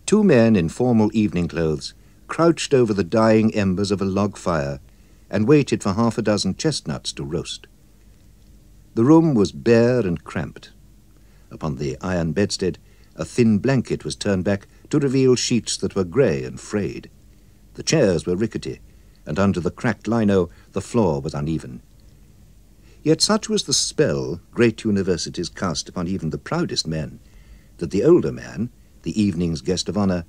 Two men in formal evening clothes crouched over the dying embers of a log fire and waited for half a dozen chestnuts to roast. The room was bare and cramped. Upon the iron bedstead, a thin blanket was turned back to reveal sheets that were grey and frayed. The chairs were rickety, and under the cracked lino the floor was uneven. Yet such was the spell great universities cast upon even the proudest men, that the older man, the evening's guest of honour,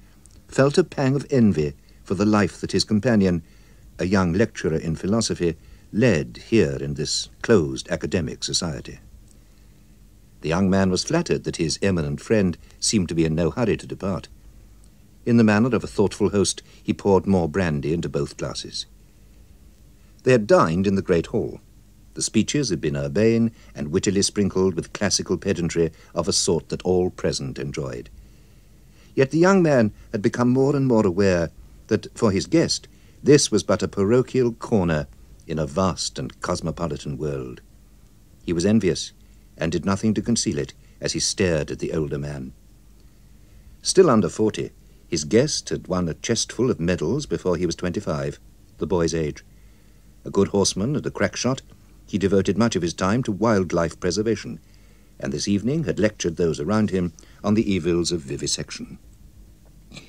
felt a pang of envy for the life that his companion, a young lecturer in philosophy, led here in this closed academic society. The young man was flattered that his eminent friend seemed to be in no hurry to depart. In the manner of a thoughtful host, he poured more brandy into both glasses. They had dined in the great hall. The speeches had been urbane and wittily sprinkled with classical pedantry of a sort that all present enjoyed. Yet the young man had become more and more aware that, for his guest, this was but a parochial corner in a vast and cosmopolitan world. He was envious, and did nothing to conceal it as he stared at the older man. Still under 40, his guest had won a chestful of medals before he was 25, the boy's age. A good horseman and a crack shot, he devoted much of his time to wildlife preservation, and this evening had lectured those around him on the evils of vivisection.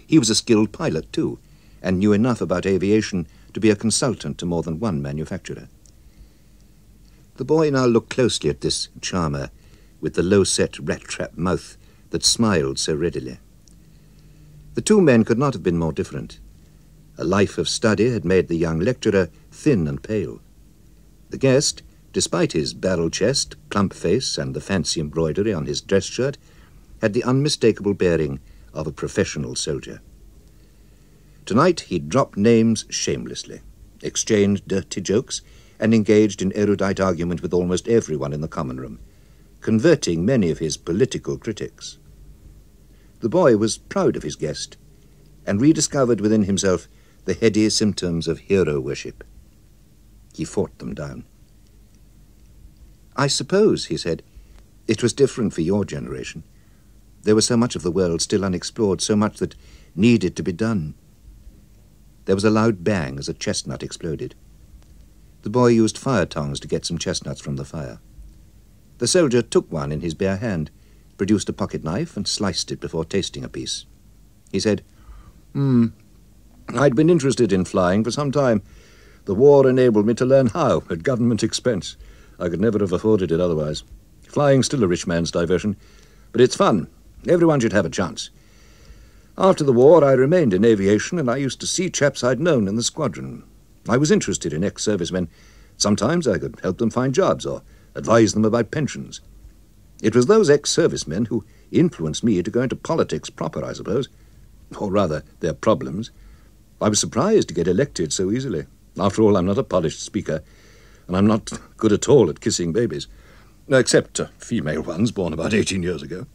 He was a skilled pilot, too, and knew enough about aviation to be a consultant to more than one manufacturer. The boy now looked closely at this charmer, with the low-set rat-trap mouth that smiled so readily. The two men could not have been more different. A life of study had made the young lecturer thin and pale. The guest, despite his barrel chest, plump face, and the fancy embroidery on his dress shirt, had the unmistakable bearing of a professional soldier. Tonight he dropped names shamelessly, exchanged dirty jokes, and engaged in erudite argument with almost everyone in the common room, converting many of his political critics. The boy was proud of his guest, and rediscovered within himself the heady symptoms of hero worship. He fought them down. "I suppose," he said, "it was different for your generation. There was so much of the world still unexplored, so much that needed to be done." There was a loud bang as a chestnut exploded. The boy used fire tongs to get some chestnuts from the fire. The soldier took one in his bare hand, produced a pocket knife, and sliced it before tasting a piece. He said, "I'd been interested in flying for some time. The war enabled me to learn how, at government expense. I could never have afforded it otherwise. Flying's still a rich man's diversion, but it's fun. Everyone should have a chance. After the war, I remained in aviation, and I used to see chaps I'd known in the squadron. I was interested in ex-servicemen. Sometimes I could help them find jobs or advise them about pensions. It was those ex-servicemen who influenced me to go into politics proper, I suppose. Or rather, their problems. I was surprised to get elected so easily. After all, I'm not a polished speaker, and I'm not good at all at kissing babies, except female ones born about 18 years ago."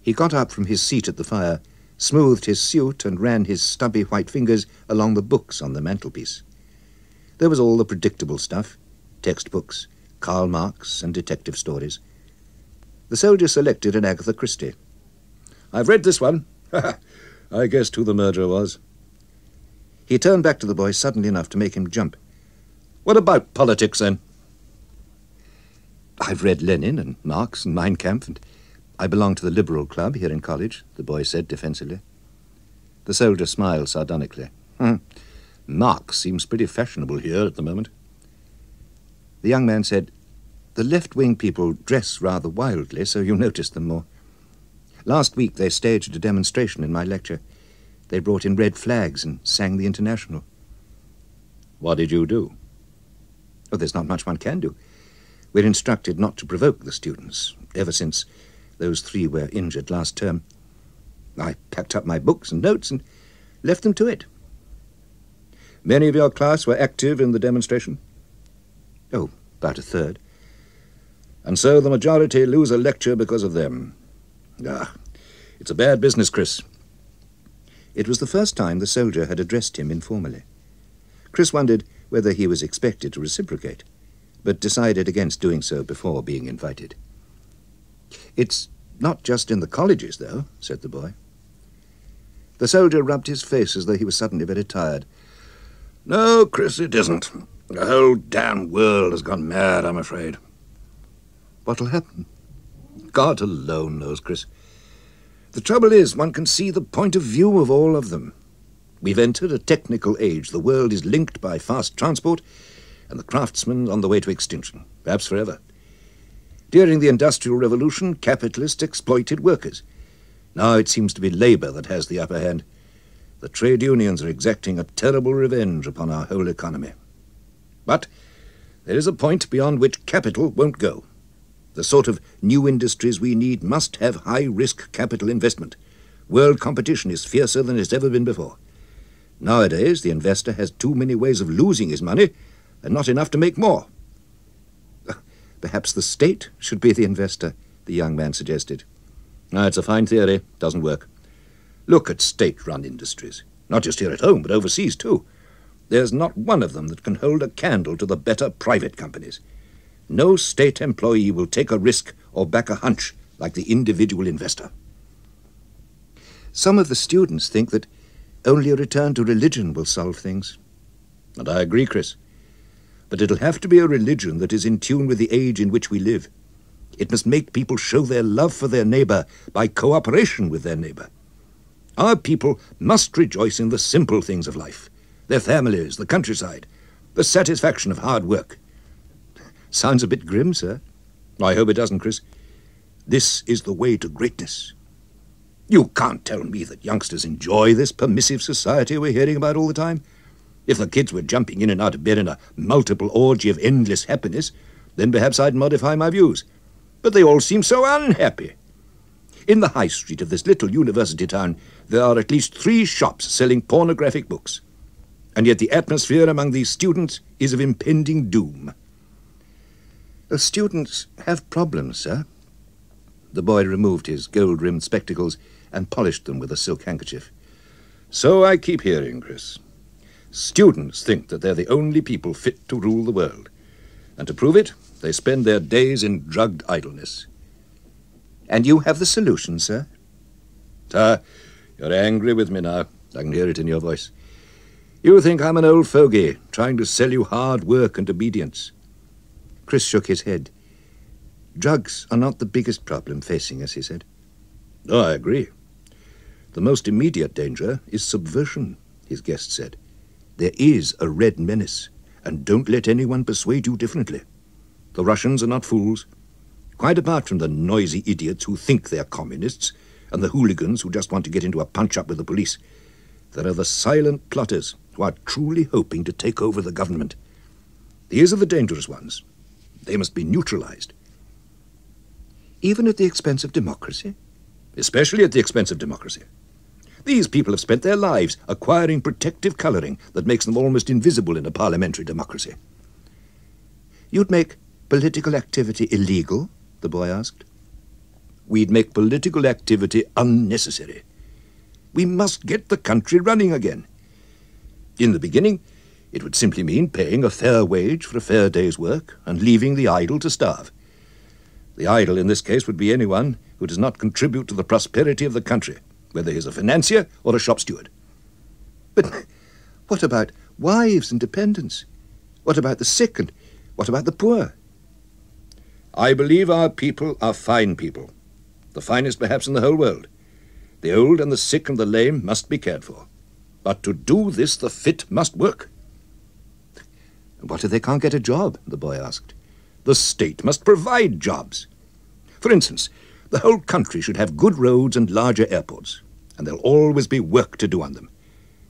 He got up from his seat at the fire, smoothed his suit, and ran his stubby white fingers along the books on the mantelpiece. There was all the predictable stuff, textbooks, Karl Marx, and detective stories. The soldier selected an Agatha Christie. "I've read this one. I guessed who the murderer was." He turned back to the boy suddenly enough to make him jump. "What about politics, then?" "I've read Lenin and Marx and Mein Kampf, and I belong to the Liberal Club here in college," the boy said defensively. The soldier smiled sardonically. "Marx seems pretty fashionable here at the moment." The young man said, "The left-wing people dress rather wildly, so you notice them more. Last week they staged a demonstration in my lecture. They brought in red flags and sang the International." "What did you do?" "Oh, there's not much one can do. We're instructed not to provoke the students, ever since those 3 were injured last term. I packed up my books and notes and left them to it." "Many of your class were active in the demonstration?" "Oh, about a third." "And so the majority lose a lecture because of them. It's a bad business, Chris." It was the first time the soldier had addressed him informally. Chris wondered whether he was expected to reciprocate, but decided against doing so before being invited. "It's not just in the colleges, though," said the boy. The soldier rubbed his face as though he was suddenly very tired. No, Chris, it isn't. The whole damn world has gone mad, I'm afraid. What'll happen? God alone knows, Chris. The trouble is, one can see the point of view of all of them. We've entered a technical age. The world is linked by fast transport, and the craftsman on the way to extinction, perhaps forever. During the Industrial Revolution, capitalists exploited workers. Now it seems to be labor that has the upper hand. The trade unions are exacting a terrible revenge upon our whole economy. But there is a point beyond which capital won't go. The sort of new industries we need must have high-risk capital investment. World competition is fiercer than it's ever been before. Nowadays, the investor has too many ways of losing his money and not enough to make more. Perhaps the state should be the investor, the young man suggested. No, it's a fine theory. Doesn't work. Look at state-run industries. Not just here at home, but overseas too. There's not one of them that can hold a candle to the better private companies. No state employee will take a risk or back a hunch like the individual investor. Some of the students think that only a return to religion will solve things. And I agree, Chris. But it'll have to be a religion that is in tune with the age in which we live. It must make people show their love for their neighbor by cooperation with their neighbor. Our people must rejoice in the simple things of life, their families, the countryside, the satisfaction of hard work. Sounds a bit grim, sir. I hope it doesn't, Chris. This is the way to greatness. You can't tell me that youngsters enjoy this permissive society we're hearing about all the time. If the kids were jumping in and out of bed in a multiple orgy of endless happiness, then perhaps I'd modify my views. But they all seem so unhappy. In the high street of this little university town, there are at least 3 shops selling pornographic books. And yet the atmosphere among these students is of impending doom. The students have problems, sir. The boy removed his gold-rimmed spectacles and polished them with a silk handkerchief. So I keep hearing, Chris. Students think that they're the only people fit to rule the world. And to prove it, they spend their days in drugged idleness. And you have the solution, sir? Sir, you're angry with me now. I can hear it in your voice. You think I'm an old fogey, trying to sell you hard work and obedience. Chris shook his head. Drugs are not the biggest problem facing us, he said. Oh, I agree. The most immediate danger is subversion, his guest said. There is a red menace, and don't let anyone persuade you differently. The Russians are not fools. Quite apart from the noisy idiots who think they're communists and the hooligans who just want to get into a punch-up with the police, there are the silent plotters who are truly hoping to take over the government. These are the dangerous ones. They must be neutralized. Even at the expense of democracy? Especially at the expense of democracy. These people have spent their lives acquiring protective colouring that makes them almost invisible in a parliamentary democracy. You'd make political activity illegal? The boy asked. We'd make political activity unnecessary. We must get the country running again. In the beginning, it would simply mean paying a fair wage for a fair day's work and leaving the idle to starve. The idle in this case would be anyone who does not contribute to the prosperity of the country, whether he's a financier or a shop steward. But what about wives and dependents? What about the sick and what about the poor? I believe our people are fine people, the finest perhaps in the whole world. The old and the sick and the lame must be cared for. But to do this, the fit must work. What if they can't get a job? The boy asked. The state must provide jobs. For instance, the whole country should have good roads and larger airports, and there'll always be work to do on them.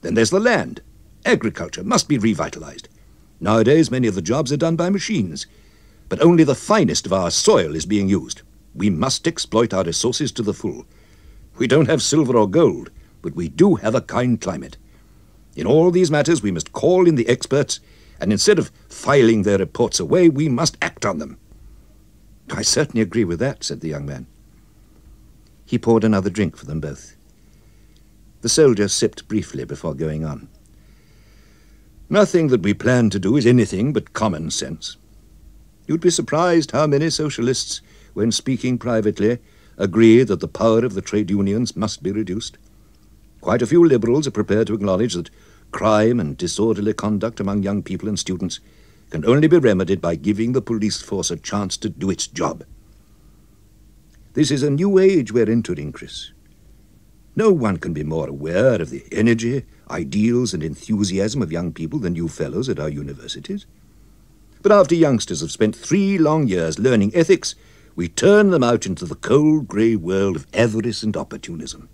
Then there's the land. Agriculture must be revitalized. Nowadays, many of the jobs are done by machines, but only the finest of our soil is being used. We must exploit our resources to the full. We don't have silver or gold, but we do have a kind climate. In all these matters, we must call in the experts, and instead of filing their reports away, we must act on them. I certainly agree with that, said the young man. He poured another drink for them both. The soldier sipped briefly before going on. Nothing that we plan to do is anything but common sense. You'd be surprised how many socialists, when speaking privately, agree that the power of the trade unions must be reduced. Quite a few liberals are prepared to acknowledge that crime and disorderly conduct among young people and students can only be remedied by giving the police force a chance to do its job. This is a new age we're entering, Chris. No one can be more aware of the energy, ideals, and enthusiasm of young people than you fellows at our universities. But after youngsters have spent 3 long years learning ethics, we turn them out into the cold, grey world of avarice and opportunism.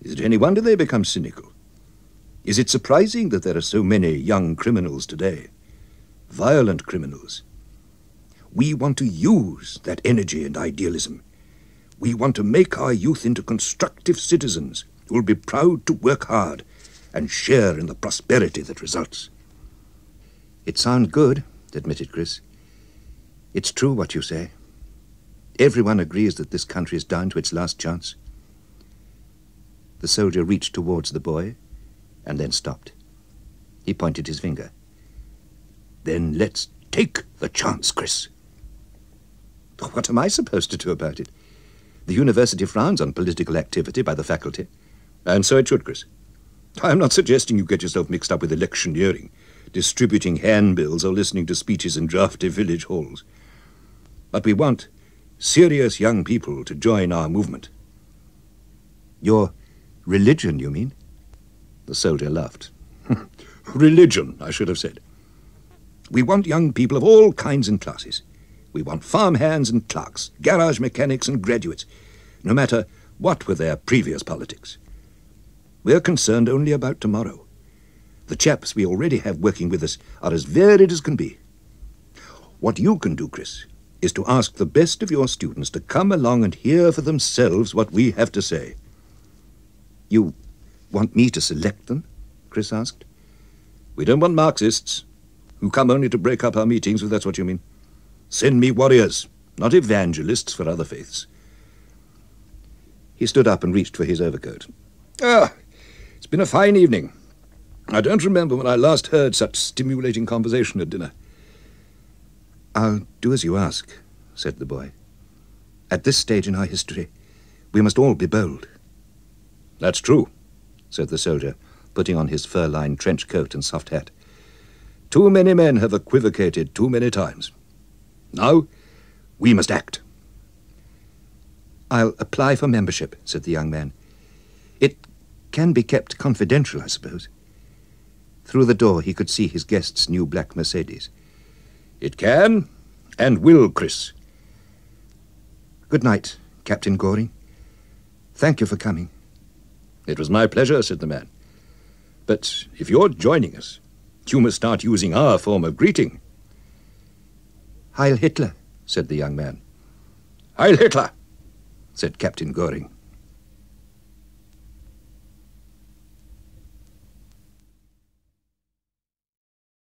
Is it any wonder they become cynical? Is it surprising that there are so many young criminals today? Violent criminals. We want to use that energy and idealism. We want to make our youth into constructive citizens who will be proud to work hard and share in the prosperity that results. It sounds good, admitted Chris. It's true what you say. Everyone agrees that this country is down to its last chance. The soldier reached towards the boy and then stopped. He pointed his finger. Then let's take the chance, Chris. What am I supposed to do about it? The university frowns on political activity by the faculty. And so it should, Chris. I'm not suggesting you get yourself mixed up with electioneering, distributing handbills or listening to speeches in drafty village halls. But we want serious young people to join our movement. Your religion, you mean? The soldier laughed. Religion, I should have said. We want young people of all kinds and classes. We want farmhands and clerks, garage mechanics and graduates, no matter what were their previous politics. We're concerned only about tomorrow. The chaps we already have working with us are as varied as can be. What you can do, Chris, is to ask the best of your students to come along and hear for themselves what we have to say. You want me to select them? Chris asked. We don't want Marxists who come only to break up our meetings, if that's what you mean. Send me warriors, not evangelists for other faiths. He stood up and reached for his overcoat. It's been a fine evening. I don't remember when I last heard such stimulating conversation at dinner. I'll do as you ask, said the boy. At this stage in our history, we must all be bold. That's true, said the soldier, putting on his fur-lined trench coat and soft hat. Too many men have equivocated too many times. Now, we must act. I'll apply for membership, said the young man. It can be kept confidential, I suppose. Through the door he could see his guest's new black Mercedes. It can and will, Chris. Good night, Captain Goring. Thank you for coming. It was my pleasure, said the man. But if you're joining us, you must start using our form of greeting. Heil Hitler, said the young man. Heil Hitler, said Captain Goring.